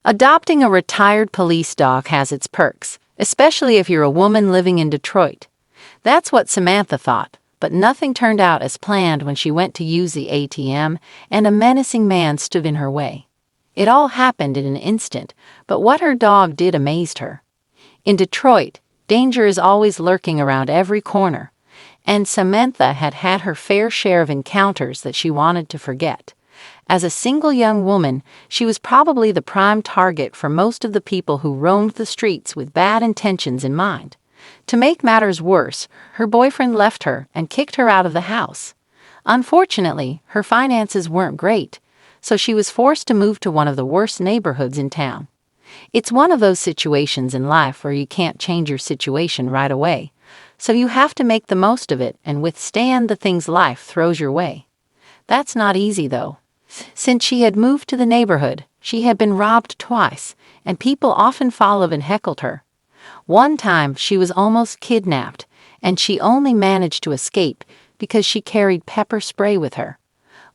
Adopting a retired police dog has its perks, especially if you're a woman living in Detroit. That's what Samantha thought, but nothing turned out as planned when she went to use the ATM and a menacing man stood in her way. It all happened in an instant, but what her dog did amazed her. In Detroit, danger is always lurking around every corner, and Samantha had had her fair share of encounters that she wanted to forget. As a single young woman, she was probably the prime target for most of the people who roamed the streets with bad intentions in mind. To make matters worse, her boyfriend left her and kicked her out of the house. Unfortunately, her finances weren't great, so she was forced to move to one of the worst neighborhoods in town. It's one of those situations in life where you can't change your situation right away, so you have to make the most of it and withstand the things life throws your way. That's not easy, though. Since she had moved to the neighborhood, she had been robbed twice, and people often followed and heckled her. One time, she was almost kidnapped, and she only managed to escape because she carried pepper spray with her.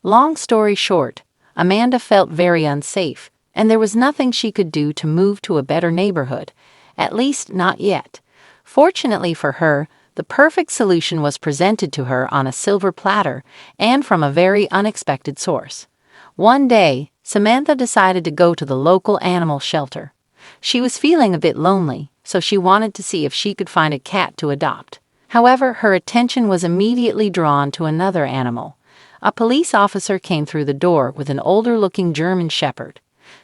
Long story short, Amanda felt very unsafe, and there was nothing she could do to move to a better neighborhood, at least not yet. Fortunately for her, the perfect solution was presented to her on a silver platter and from a very unexpected source. One day, Samantha decided to go to the local animal shelter. She was feeling a bit lonely, so she wanted to see if she could find a cat to adopt. However, her attention was immediately drawn to another animal. A police officer came through the door with an older-looking German shepherd.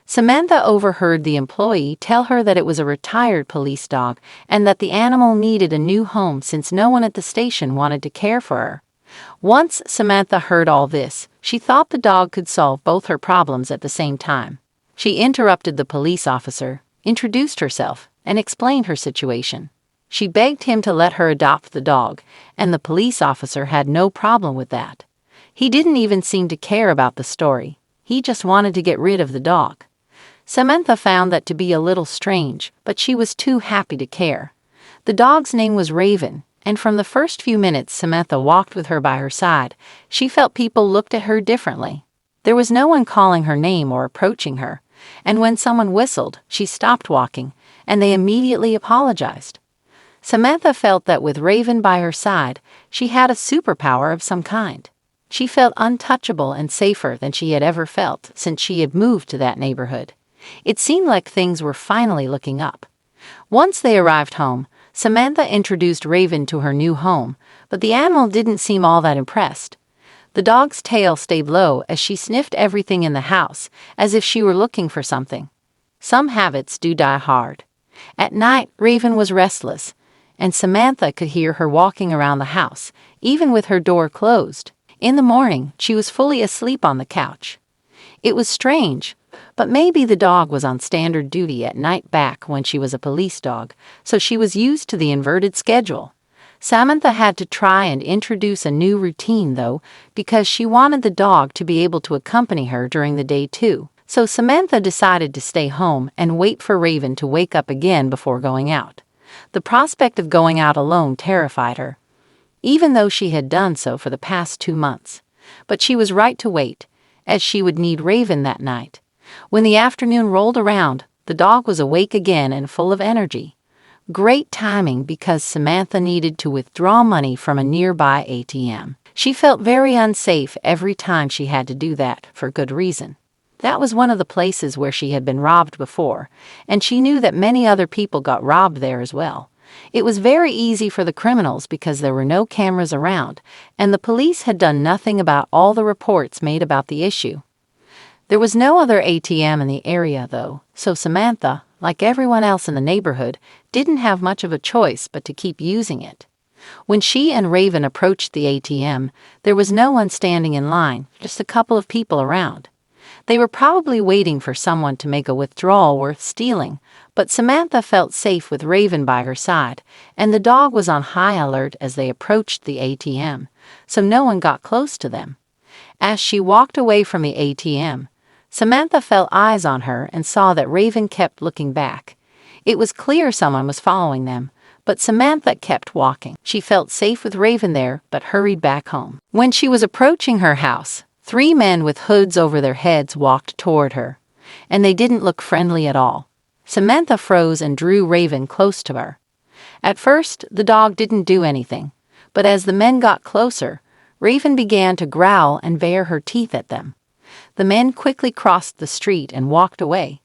Samantha overheard the employee tell her that it was a retired police dog and that the animal needed a new home since no one at the station wanted to care for her. Once Samantha heard all this, she thought the dog could solve both her problems at the same time. She interrupted the police officer, introduced herself, and explained her situation. She begged him to let her adopt the dog, and the police officer had no problem with that. He didn't even seem to care about the story. He just wanted to get rid of the dog. Samantha found that to be a little strange, but she was too happy to care. The dog's name was Raven, and from the first few minutes Samantha walked with her by her side, she felt people looked at her differently. There was no one calling her name or approaching her, and when someone whistled, she stopped walking, and they immediately apologized. Samantha felt that with Raven by her side, she had a superpower of some kind. She felt untouchable and safer than she had ever felt since she had moved to that neighborhood. It seemed like things were finally looking up. Once they arrived home, Samantha introduced Raven to her new home, but the animal didn't seem all that impressed. The dog's tail stayed low as she sniffed everything in the house, as if she were looking for something. Some habits do die hard. At night, Raven was restless, and Samantha could hear her walking around the house, even with her door closed. In the morning, she was fully asleep on the couch. It was strange, but maybe the dog was on standard duty at night back when she was a police dog, so she was used to the inverted schedule. Samantha had to try and introduce a new routine, though, because she wanted the dog to be able to accompany her during the day too. So Samantha decided to stay home and wait for Raven to wake up again before going out. The prospect of going out alone terrified her, even though she had done so for the past 2 months. But she was right to wait, as she would need Raven that night. When the afternoon rolled around, the dog was awake again and full of energy. Great timing because Samantha needed to withdraw money from a nearby ATM. She felt very unsafe every time she had to do that, for good reason. That was one of the places where she had been robbed before, and she knew that many other people got robbed there as well. It was very easy for the criminals because there were no cameras around, and the police had done nothing about all the reports made about the issue. There was no other ATM in the area, though, so Samantha, like everyone else in the neighborhood, didn't have much of a choice but to keep using it. When she and Raven approached the ATM, there was no one standing in line, just a couple of people around. They were probably waiting for someone to make a withdrawal worth stealing, but Samantha felt safe with Raven by her side, and the dog was on high alert as they approached the ATM, so no one got close to them. As she walked away from the ATM, Samantha felt eyes on her and saw that Raven kept looking back. It was clear someone was following them, but Samantha kept walking. She felt safe with Raven there, but hurried back home. When she was approaching her house, 3 men with hoods over their heads walked toward her. and they didn't look friendly at all. Samantha froze and drew Raven close to her. At first, the dog didn't do anything, but as the men got closer, Raven began to growl and bare her teeth at them. The men quickly crossed the street and walked away.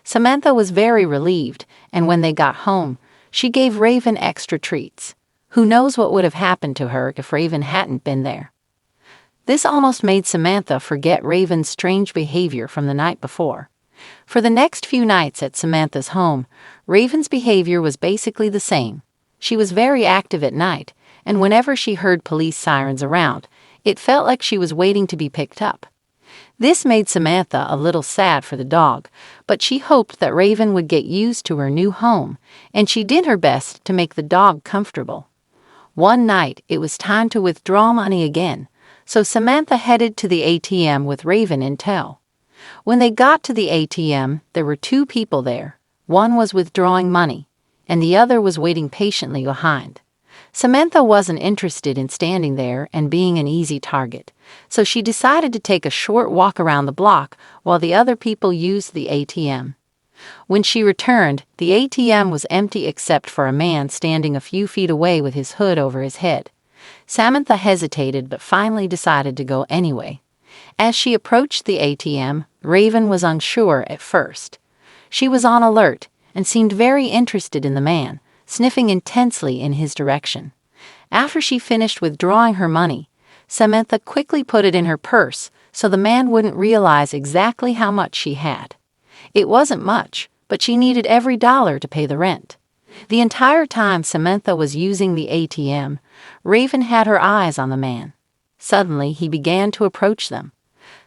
Samantha was very relieved, and when they got home, she gave Raven extra treats. Who knows what would have happened to her if Raven hadn't been there? This almost made Samantha forget Raven's strange behavior from the night before. For the next few nights at Samantha's home, Raven's behavior was basically the same. She was very active at night, and whenever she heard police sirens around, it felt like she was waiting to be picked up. This made Samantha a little sad for the dog, but she hoped that Raven would get used to her new home, and she did her best to make the dog comfortable. One night, it was time to withdraw money again, so Samantha headed to the ATM with Raven in tow. When they got to the ATM, there were two people there. One was withdrawing money, and the other was waiting patiently behind. Samantha wasn't interested in standing there and being an easy target, so she decided to take a short walk around the block while the other people used the ATM. When she returned, the ATM was empty except for a man standing a few feet away with his hood over his head. Samantha hesitated but finally decided to go anyway. As she approached the ATM, Raven was unsure at first. She was on alert and seemed very interested in the man, sniffing intensely in his direction. After she finished withdrawing her money, Samantha quickly put it in her purse so the man wouldn't realize exactly how much she had. It wasn't much, but she needed every dollar to pay the rent. The entire time Samantha was using the ATM, Raven had her eyes on the man. Suddenly, he began to approach them.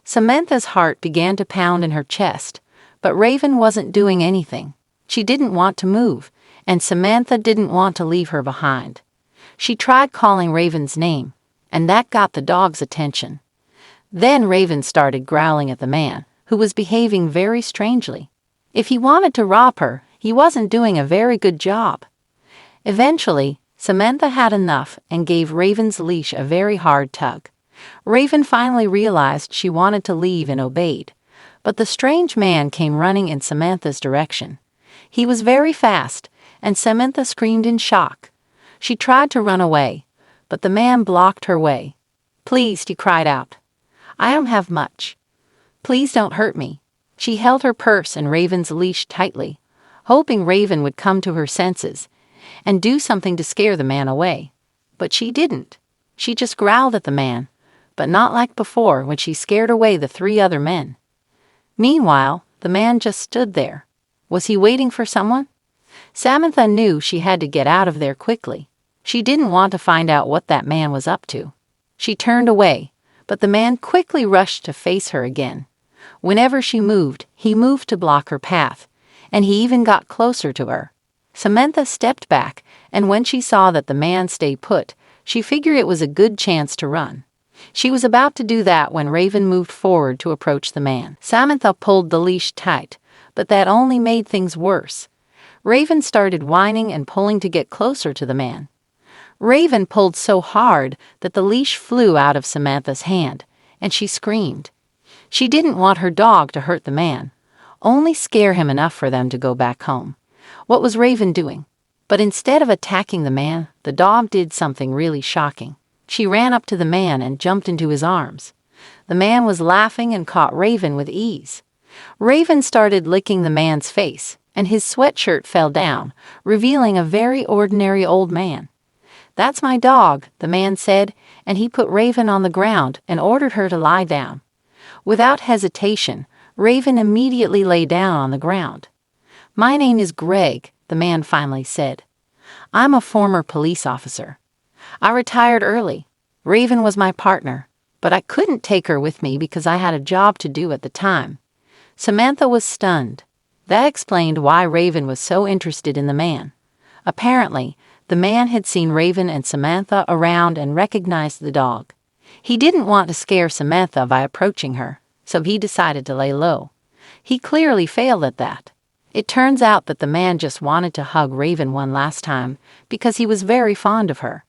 Samantha's heart began to pound in her chest, but Raven wasn't doing anything. She didn't want to move, and Samantha didn't want to leave her behind. She tried calling Raven's name, and that got the dog's attention. Then Raven started growling at the man, who was behaving very strangely. If he wanted to rob her, he wasn't doing a very good job. Eventually, Samantha had enough and gave Raven's leash a very hard tug. Raven finally realized she wanted to leave and obeyed, but the strange man came running in Samantha's direction. He was very fast, and Samantha screamed in shock. She tried to run away, but the man blocked her way. "Please," she cried out. "I don't have much. Please don't hurt me." She held her purse and Raven's leash tightly, hoping Raven would come to her senses and do something to scare the man away. But she didn't. She just growled at the man, but not like before when she scared away the three other men. Meanwhile, the man just stood there. Was he waiting for someone? Samantha knew she had to get out of there quickly. She didn't want to find out what that man was up to. She turned away, but the man quickly rushed to face her again. Whenever she moved, he moved to block her path, and he even got closer to her. Samantha stepped back, and when she saw that the man stayed put, she figured it was a good chance to run. She was about to do that when Raven moved forward to approach the man. Samantha pulled the leash tight, but that only made things worse. Raven started whining and pulling to get closer to the man. Raven pulled so hard that the leash flew out of Samantha's hand, and she screamed. She didn't want her dog to hurt the man, only scare him enough for them to go back home. What was Raven doing? But instead of attacking the man, the dog did something really shocking. She ran up to the man and jumped into his arms. The man was laughing and caught Raven with ease. Raven started licking the man's face, and his sweatshirt fell down, revealing a very ordinary old man. "That's my dog," the man said, and he put Raven on the ground and ordered her to lie down. Without hesitation, Raven immediately lay down on the ground. "My name is Greg," the man finally said. "I'm a former police officer. I retired early. Raven was my partner, but I couldn't take her with me because I had a job to do at the time." Samantha was stunned. That explained why Raven was so interested in the man. Apparently, the man had seen Raven and Samantha around and recognized the dog. He didn't want to scare Samantha by approaching her, so he decided to lay low. He clearly failed at that. It turns out that the man just wanted to hug Raven one last time because he was very fond of her.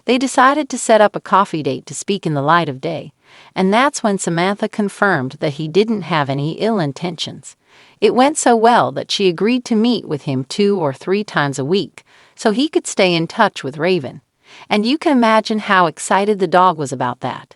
They decided to set up a coffee date to speak in the light of day, and that's when Samantha confirmed that he didn't have any ill intentions. It went so well that she agreed to meet with him 2 or 3 times a week so he could stay in touch with Raven. And you can imagine how excited the dog was about that.